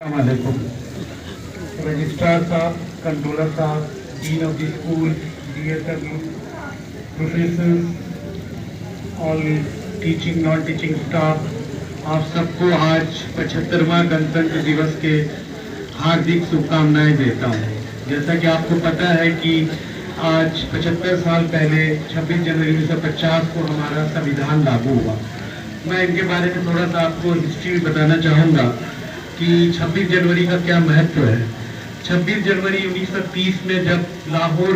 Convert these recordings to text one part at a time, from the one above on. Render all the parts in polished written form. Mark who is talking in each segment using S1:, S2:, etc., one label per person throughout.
S1: वालेकुम रजिस्ट्रार साहब, कंट्रोलर साहब, dean of the school, DSW, professor, all teaching non teaching staff, आप सबको आज 75वां गणतंत्र दिवस के हार्दिक शुभकामनाएं देता हूं। जैसा कि आपको पता है कि आज 75 साल पहले 26 जनवरी 1950 को हमारा संविधान लागू हुआ। मैं इनके बारे में थोड़ा सा आपको हिस्ट्री बताना चाहूँगा कि 26 जनवरी का क्या महत्व है। 26 जनवरी 1930 में जब लाहौर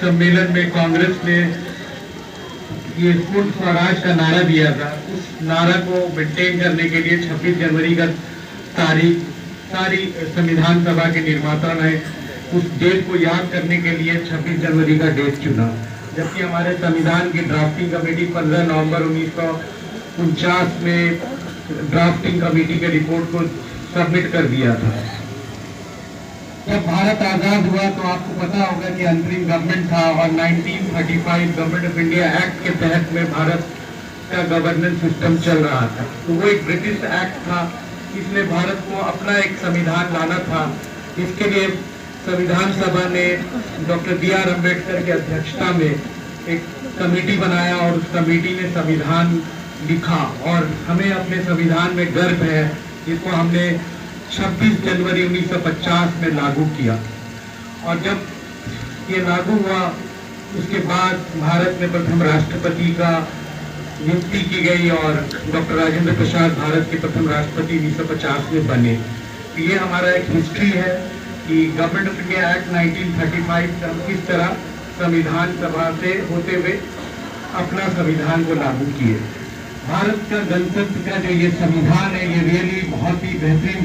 S1: सम्मेलन में कांग्रेस ने ये पूर्ण स्वराज का नारा दिया था, उस नारा को मेंटेन करने के लिए 26 जनवरी का तारीख सारी संविधान सभा के निर्माता ने उस डेट को याद करने के लिए 26 जनवरी का डेट चुना। जबकि हमारे संविधान की ड्राफ्टिंग कमेटी 15 नवंबर 1949 में ड्राफ्टिंग कमेटी के रिपोर्ट को सबमिट कर दिया था। जब भारत आजाद हुआ तो आपको पता होगा कि अंतरिम गवर्नमेंट था और 1935 गवर्नमेंट ऑफ इंडिया एक्ट के तहत में भारत का गवर्नेंस सिस्टम चल रहा था। तो वो एक ब्रिटिश एक्ट था, इसलिए भारत को अपना एक संविधान लाना था। इसके लिए संविधान सभा ने डॉक्टर B.R. अम्बेडकर की अध्यक्षता में एक कमेटी बनाया और उस कमेटी ने संविधान लिखा और हमें अपने संविधान में गर्व है, जिसको हमने 26 जनवरी 1950 में लागू किया। और जब ये लागू हुआ उसके बाद भारत में प्रथम राष्ट्रपति का नियुक्ति की गई और डॉक्टर राजेंद्र प्रसाद भारत के प्रथम राष्ट्रपति 1950 में बने। तो ये हमारा एक हिस्ट्री है कि गवर्नमेंट ऑफ इंडिया एक्ट 1935 हम किस तरह संविधान सभा से होते हुए अपना संविधान को लागू किए। भारत का गणतंत्र का जो ये संविधान है, ये रियली बहुत ही बेहतरीन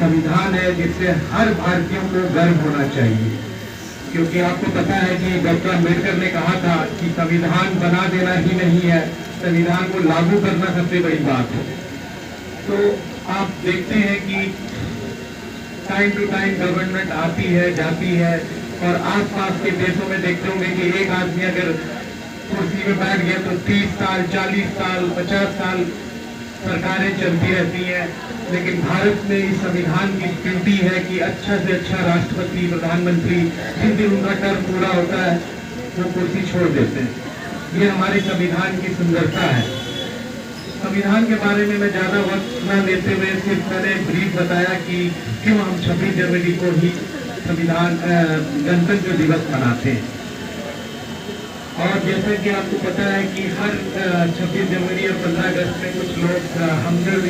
S1: संविधान है जिससे हर भारतीयों को गर्व होना चाहिए। क्योंकि आपको पता है कि डॉक्टर अम्बेडकर ने कहा था कि संविधान बना देना ही नहीं है, संविधान को लागू करना सबसे बड़ी बात है। तो आप देखते हैं कि टाइम टू टाइम गवर्नमेंट आती है जाती है और आसपास के देशों में देखते होंगे कि एक आदमी अगर कुर्सी में बैठ गया तो 30 साल 40 साल 50 साल सरकारें चलती रहती हैं। लेकिन भारत में इस संविधान की ब्यूटी है कि अच्छा से अच्छा राष्ट्रपति प्रधानमंत्री जिस दिन उनका टर्म पूरा होता है वो कुर्सी छोड़ देते हैं। ये हमारे संविधान की सुंदरता है। संविधान के बारे में मैं ज्यादा वक्त न लेते हुए सिर्फ मैंने ब्रीफ बताया कि क्यों हम 26 जनवरी को ही संविधान गणतंत्र दिवस मनाते हैं। और जैसा कि आपको पता है कि हर 26 जनवरी और 15 अगस्त में कुछ लोग हमदर्द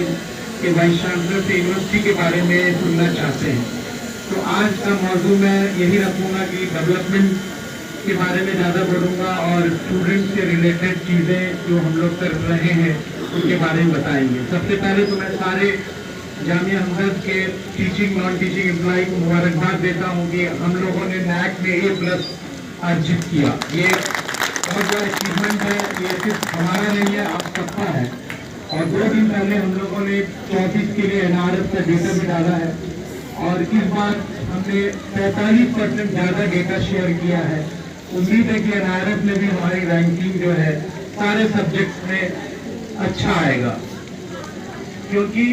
S1: के वाइस चांसलर से यूनिवर्सिटी के बारे में सुनना चाहते हैं। तो आज का मौजू मैं यही रखूंगा कि डेवलपमेंट के बारे में ज़्यादा बोलूँगा और स्टूडेंट से रिलेटेड चीज़ें जो हम लोग कर रहे हैं उनके बारे में बताएंगे। सबसे पहले तो मैं सारे जामिया हमदर्द के टीचिंग नॉन टीचिंग एम्प्लॉय को मुबारकबाद देता हूँ कि हम लोगों ने NAAC में A+ अर्जित किया। ये बहुत बड़ा अचीवमेंट है, ये सिर्फ हमारा नहीं है, आप सबका है। और 2 दिन पहले हम लोगों ने 34 के लिए NRF का डेटा भी डाला है और इस बार हमने 45% ज़्यादा डेटा शेयर किया है। उम्मीद है कि NRF में भी हमारी रैंकिंग जो है सारे सब्जेक्ट्स में अच्छा आएगा, क्योंकि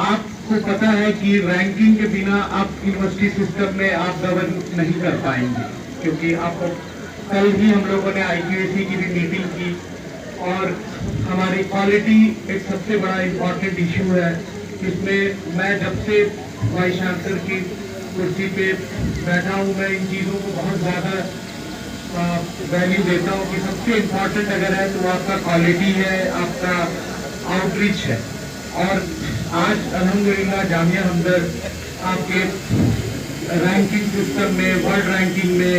S1: आपको पता है कि रैंकिंग के बिना आप यूनिवर्सिटी सिस्टम में आप गवर्न नहीं कर पाएंगे। क्योंकि आपको कल ही हम लोगों ने IQAC की भी मीटिंग की और हमारी क्वालिटी एक सबसे बड़ा इम्पोर्टेंट इशू है। इसमें मैं जब से वाइस चांसलर की कुर्सी पे बैठा हूँ, मैं इन चीज़ों को बहुत ज़्यादा वैल्यू देता हूँ कि सबसे इम्पोर्टेंट अगर है तो आपका क्वालिटी है, आपका आउटरीच है। और आज अल्हम्दुलिल्लाह जामिया हमदर्द आपके रैंकिंग सिस्टम में, वर्ल्ड रैंकिंग में,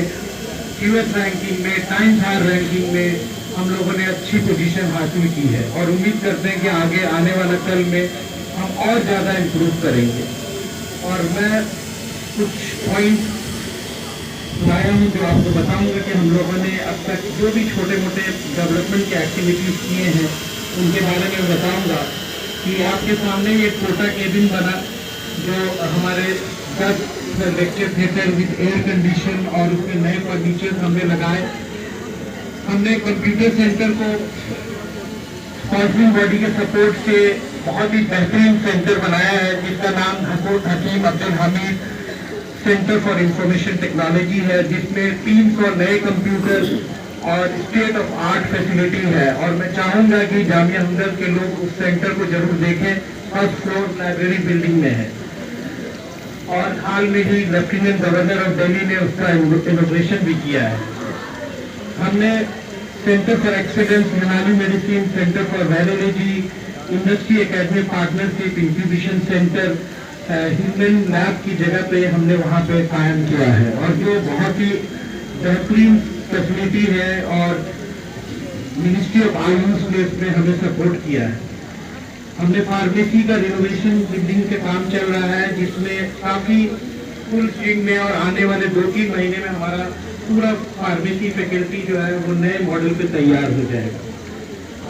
S1: US रैंकिंग में, टाइम्स हायर रैंकिंग में हम लोगों ने अच्छी पोजीशन हासिल की है और उम्मीद करते हैं कि आगे आने वाला कल में हम और ज़्यादा इम्प्रूव करेंगे। और मैं कुछ पॉइंट लाया हूँ जो आपको बताऊंगा कि हम लोगों ने अब तक जो भी छोटे मोटे डेवलपमेंट के एक्टिविटीज़ किए हैं उनके बारे में बताऊंगा। कि आपके सामने ये कोटा केबिन बना जो हमारे 10 lecture theatre with air condition और उसके नए फर्नीचर हमने लगाए। हमने कंप्यूटर सेंटर को स्पॉन्सरिंग बॉडी के सपोर्ट से बहुत ही बेहतरीन सेंटर बनाया है जिसका Hakim Abdul Hamid centre for information technology है, जिसमें 300 नए कंप्यूटर और स्टेट ऑफ आर्ट फैसिलिटी है। और मैं चाहूंगा कि जामिया हमदर्द के लोग उस सेंटर को जरूर देखें। फर्स्ट फ्लोर लाइब्रेरी बिल्डिंग में है। और हाल में ही लेफ्टिनेंट गवर्नर ऑफ दिल्ली ने उसका इनोग्रेशन भी किया है। हमने सेंटर फॉर एक्सीलेंस यूनानी medicine, centre for virology, industry academy partnership, incubation centre, human lab की जगह पे हमने वहाँ पे कायम किया है, और जो बहुत ही बेहतरीन फैसिलिटी है। और मिनिस्ट्री ऑफ आयुष ने इसमें हमें सपोर्ट किया है। हमने फार्मेसी का रिनोवेशन बिल्डिंग के काम चल रहा है, जिसमें काफी फुल स्विंग में, और आने वाले 2-3 महीने में हमारा पूरा फार्मेसी फैकल्टी जो है वो नए मॉडल पे तैयार हो जाएगा।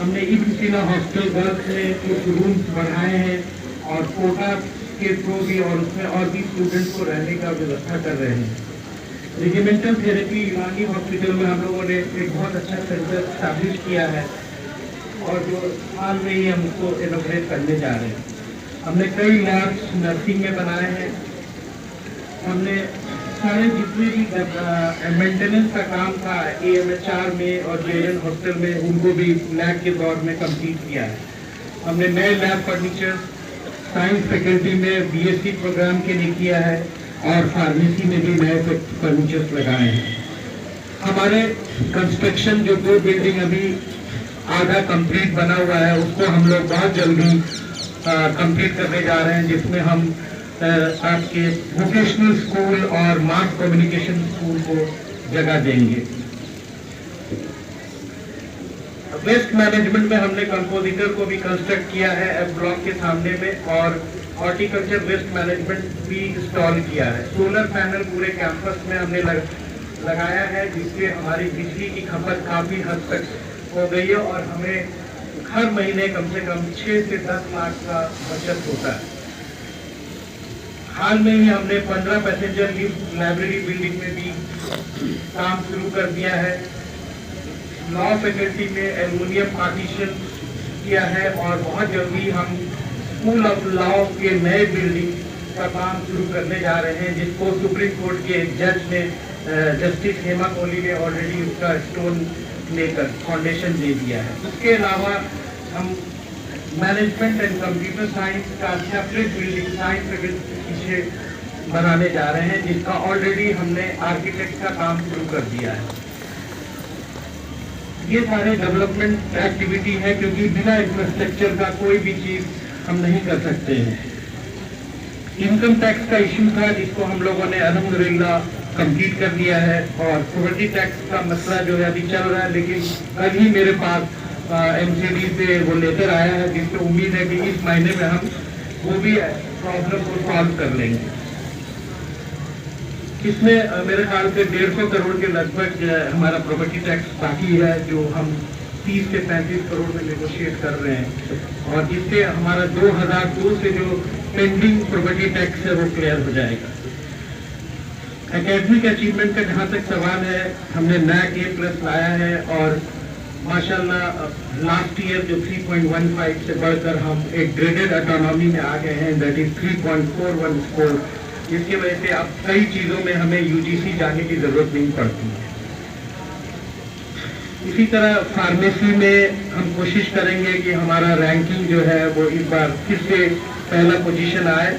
S1: हमने इब्न सीना हॉस्टल गर्ल्स में कुछ रूम्स बढ़ाए हैं, और कोटा के थ्रू भी, और उसमें और भी स्टूडेंट्स को रहने का व्यवस्था कर रहे हैं। रेजिमेंटल थेरेपी यूनानी हॉस्पिटल में हम लोगों ने एक बहुत अच्छा सेंटर स्टैब्लिश किया है, और जो हाल में ही हम उसको इनोग्रेट करने जा रहे हैं। हमने कई लैब्स नर्सिंग में बनाए हैं। हमने सारे जितने भी मेंटेनेंस का काम था AMHR में और JN हॉस्टल में, उनको भी लैब के दौर में कंप्लीट किया है। हमने नए लैब फर्नीचर साइंस फैकल्टी में BSc प्रोग्राम के लिए किया है, और फार्मेसी में भी नए फर्नीचर्स लगाए हैं। हमारे कंस्ट्रक्शन जो 2 बिल्डिंग अभी आधा कंप्लीट बना हुआ है, उसको हम लोग बहुत जल्दी कंप्लीट करने जा रहे हैं, जिसमें हम आपके वोकेशनल स्कूल और मास कम्युनिकेशन स्कूल को जगह देंगे। वेस्ट मैनेजमेंट में हमने कंपोजिटर को भी कंस्ट्रक्ट किया है F ब्लॉक के सामने में, और हॉर्टिकल्चर वेस्ट मैनेजमेंट भी इंस्टॉल किया है। सोलर पैनल पूरे कैंपस में हमने लगाया है, जिससे हमारी बिजली की खपत काफी हद तक हो गई है, और हमें हर महीने कम से कम 6 से 10 लाख का बचत होता है। हाल में ही हमने 15 पैसेंजर लिफ्ट लाइब्रेरी बिल्डिंग में भी काम शुरू कर दिया है। लॉ फैकल्टी में एल्युमिनियम पार्टीशन किया है, और बहुत जल्दी हम स्कूल ऑफ लॉ के नए बिल्डिंग का काम शुरू करने जा रहे हैं, जिसको सुप्रीम कोर्ट के जज ने जस्टिस हेमा कोहली ने ऑलरेडी उसका स्टोन लेकर फाउंडेशन दे दिया है। उसके अलावा हम मैनेजमेंट एंड कंप्यूटर साइंस का सेपरेट बिल्डिंग साइंस फैकल्टी पीछे बनाने जा रहे हैं, जिसका ऑलरेडी हमने आर्किटेक्ट का काम शुरू कर दिया है। ये सारे डेवलपमेंट एक्टिविटी है, क्योंकि बिना इंफ्रास्ट्रक्चर का कोई भी चीज हम नहीं कर सकते हैं। इनकम टैक्स का इश्यू था, जिसको हम लोगों ने अल्हम्दुलिल्लाह कंप्लीट कर दिया है, और प्रॉपर्टी टैक्स का मसला जो है अभी चल रहा है, लेकिन कल ही मेरे पास MCD से वो लेटर आया है, जिससे उम्मीद है कि इस महीने में हम वो भी प्रॉब्लम को सॉल्व कर लेंगे। इसमें मेरे ख्याल से 150 करोड़ के लगभग हमारा प्रॉपर्टी टैक्स बाकी है, जो हम 30 से 35 करोड़ में नेगोशिएट कर रहे हैं, और जिससे हमारा 2002 से जो पेंडिंग प्रॉपर्टी टैक्स है वो क्लियर हो जाएगा। एकेडमिक अचीवमेंट का जहाँ तक सवाल है, हमने NAC A+ लाया है, और माशाल्लाह लास्ट ईयर जो 3.15 से बढ़कर हम एक ग्रेडेड ऑटोनॉमी में आ गए हैं, दैट इज 3.41 स्कोर, जिसकी वजह से अब कई चीजों में हमें UGC जाने की जरूरत नहीं पड़ती है। इसी तरह फार्मेसी में हम कोशिश करेंगे कि हमारा रैंकिंग जो है वो इस बार फिर से पहला पोजीशन आए,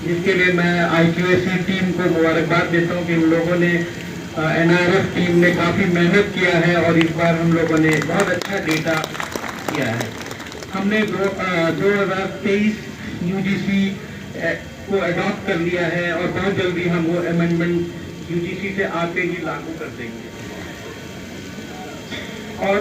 S1: जिसके लिए मैं IQAC टीम को मुबारकबाद देता हूँ कि इन लोगों ने NRF टीम ने काफ़ी मेहनत किया है, और इस बार हम लोगों ने बहुत अच्छा डेटा किया है। हमने 2023 UGC को अडॉप्ट कर लिया है, और बहुत जल्दी हम वो अमेंडमेंट UGC से आते ही लागू कर देंगे। और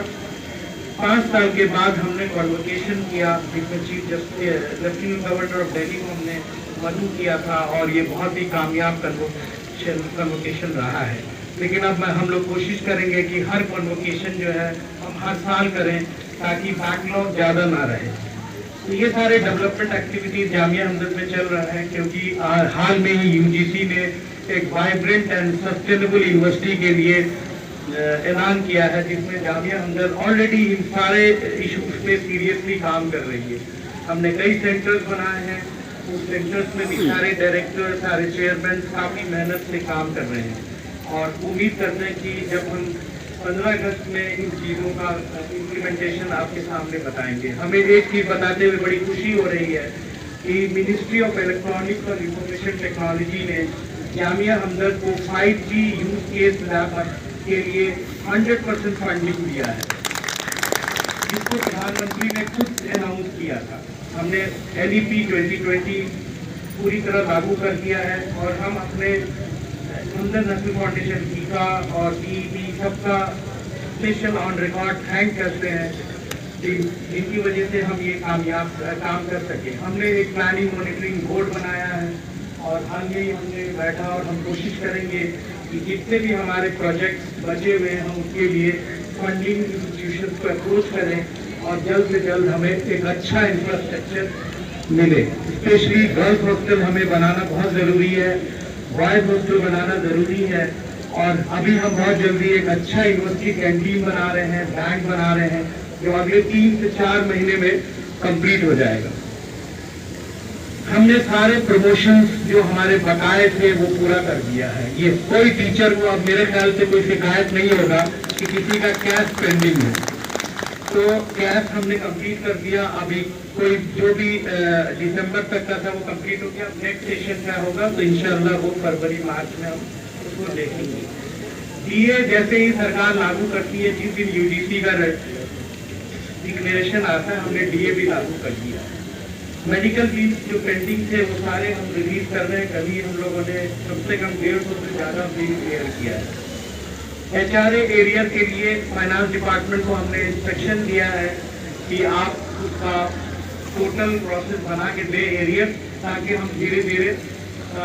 S1: 5 साल के बाद हमने कॉन्वोकेशन किया, जिसमें chief justice lieutenant governor of Delhi को हमने मनु किया था, और ये बहुत ही कामयाब कन्वोकेशन रहा है। लेकिन अब हम लोग कोशिश करेंगे कि हर कन्वोकेशन जो है हम हर साल करें, ताकि बैकलॉग ज़्यादा ना रहे। तो ये सारे डेवलपमेंट एक्टिविटीज जामिया हमदर्द में चल रहा है, क्योंकि हाल में ही UGC ने एक वाइब्रेंट एंड सस्टेनेबल यूनिवर्सिटी के लिए ऐलान किया है, जिसमें जामिया हमदर्द ऑलरेडी इन सारे इशूज पे सीरियसली काम कर रही है। हमने कई सेंटर्स बनाए हैं, उस सेंटर्स में भी सारे डायरेक्टर, सारे चेयरमैन काफ़ी मेहनत से काम कर रहे हैं और उम्मीद करते हैं कि जब हम 15 अगस्त में इन चीज़ों का इम्प्लीमेंटेशन आपके सामने बताएंगे। हमें एक चीज़ बताते हुए बड़ी खुशी हो रही है कि मिनिस्ट्री ऑफ इलेक्ट्रॉनिक्स और इंफॉर्मेशन टेक्नोलॉजी ने जामिया हमदर्द को 5G यूज केस लैब के लिए 100% फंडिंग दिया है, जिसको प्रधानमंत्री ने खुद अनाउंस किया था। हमने LEP 2020 पूरी तरह लागू कर दिया है और हम अपने हमदर्द नस्ल फाउंडेशन टीका और DEP सबका स्पेशल ऑन रिकॉर्ड थैंक करते हैं, जिनकी वजह से हम ये कामयाब काम कर सके। हमने एक प्लानिंग मॉनिटरिंग बोर्ड बनाया है और हाल में ही हमने बैठा और हम कोशिश करेंगे कि जितने भी हमारे प्रोजेक्ट्स बचे हुए हैं हम उसके लिए फंडिंग इंस्टीट्यूशन को अप्रोच करें और जल्द से जल्द हमें एक अच्छा इंफ्रास्ट्रक्चर मिले। स्पेशली गर्ल्स हॉस्टल हमें बनाना बहुत ज़रूरी है, बॉयज हॉस्टल बनाना ज़रूरी है और अभी हम बहुत जल्दी एक अच्छा यूनिवर्सिटी कैंटीन बना रहे हैं, बैंक बना रहे हैं, जो अगले 3 से 4 महीने में कंप्लीट हो जाएगा। हमने सारे प्रमोशंस जो हमारे बकाए थे वो पूरा कर दिया है। ये कोई टीचर को अब मेरे ख्याल से कोई शिकायत नहीं होगा कि किसी का कैश पेंडिंग है, तो कैश हमने कंप्लीट कर दिया। अभी कोई जो भी दिसंबर तक का था वो कंप्लीट हो गया। नेक्स्ट सेशन क्या होगा तो इंशाल्लाह वो फरवरी मार्च में हम उसको देखेंगे। DA जैसे ही सरकार लागू करती है, जिस दिन UGC का डिक्लेरेशन आता है, हमने DA भी लागू कर दिया। मेडिकल बिल जो पेंडिंग थे वो सारे हम रिलीज कर रहे हैं। कभी हम लोगों ने कम से कम 150 से ज़्यादा बिल क्लियर किया है। HRA एरिया के लिए फाइनेंस डिपार्टमेंट को हमने इंस्ट्रक्शन दिया है कि आप उसका टोटल प्रोसेस बना के दे एरिया, ताकि हम धीरे धीरे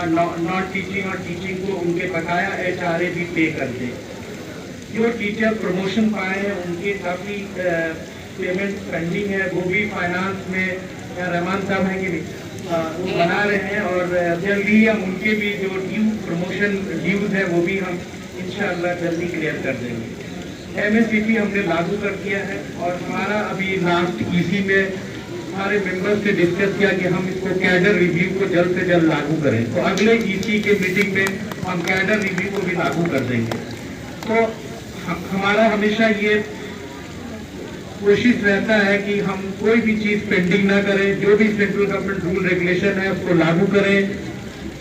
S1: नॉन टीचिंग और टीचिंग को उनके बकाया HRA भी पे कर दें। जो टीचर प्रमोशन पाए हैं उनके काफ़ी पेमेंट पेंडिंग है, वो भी फाइनेंस में रहमान साहब हैं कि नहीं वो बना रहे हैं और जल्दी हम उनके भी जो ड्यू प्रमोशन ड्यूज है वो भी हम इंशाअल्लाह जल्दी क्लियर कर देंगे। MSCP हमने लागू कर दिया है और हमारा अभी लास्ट EC में हमारे मेंबर्स से डिस्कस किया कि हम इसको कैडर रिव्यू को जल्द से जल्द लागू करें, तो अगले EC के मीटिंग में हम कैडर रिव्यू को भी लागू कर देंगे। तो हमारा हमेशा ये कोशिश रहता है कि हम कोई भी चीज़ पेंडिंग ना करें, जो भी सेंट्रल गवर्नमेंट रूल रेगुलेशन है उसको लागू करें,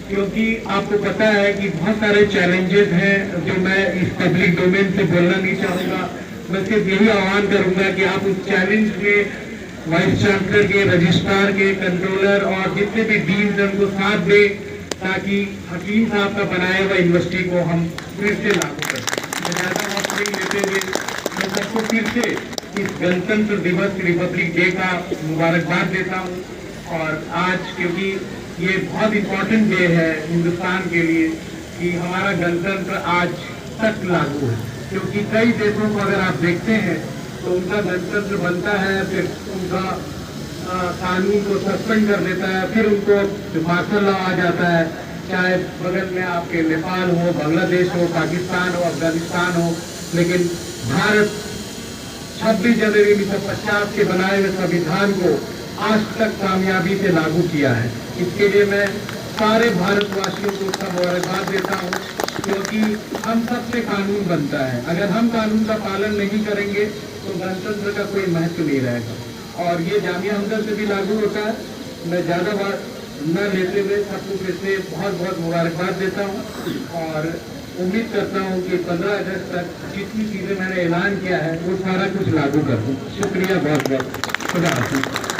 S1: क्योंकि आपको पता है कि बहुत सारे चैलेंजेस हैं जो मैं इस पब्लिक डोमेन से बोलना नहीं चाहूँगा। मैं सिर्फ यही आह्वान करूँगा कि आप उस चैलेंज के वाइस चांसलर के, रजिस्ट्रार के, कंट्रोलर और जितने भी डीन्स हैं उनको साथ दें, ताकि हकीम साहब का बनाया हुआ यूनिवर्सिटी को हम फिर से लागू कर सकें। ज़्यादा वक्त नहीं लेते हुए मैं सबको फिर से इस गणतंत्र दिवस रिपब्लिक डे का मुबारकबाद देता हूँ। और आज क्योंकि ये बहुत इम्पोर्टेंट डे है हिंदुस्तान के लिए कि हमारा गणतंत्र आज तक लागू है, क्योंकि कई देशों को अगर आप देखते हैं तो उनका गणतंत्र बनता है, फिर उनका कानून को सस्पेंड कर देता है, फिर उनको मार्शल लॉ आ जाता है, चाहे बगल में आपके नेपाल हो, बांग्लादेश हो, पाकिस्तान हो, अफगानिस्तान हो। लेकिन भारत 26 जनवरी 1950 के बनाए हुए संविधान को आज तक कामयाबी से लागू किया है। इसके लिए मैं सारे भारतवासियों को उसका मुबारकबाद देता हूँ, क्योंकि हम सबसे कानून बनता है। अगर हम कानून का पालन नहीं करेंगे तो गणतंत्र का कोई महत्व नहीं रहेगा। और ये जामिया हमदर्द से भी लागू होता है। मैं ज़्यादा बात न लेते हुए सबको फिर से बहुत बहुत मुबारकबाद देता हूँ और उम्मीद करता हूँ कि 15 अगस्त तक जितनी चीज़ें मैंने ऐलान किया है वो सारा कुछ लागू कर दूँ। शुक्रिया बहुत बहुत। खुदा हाफिज़।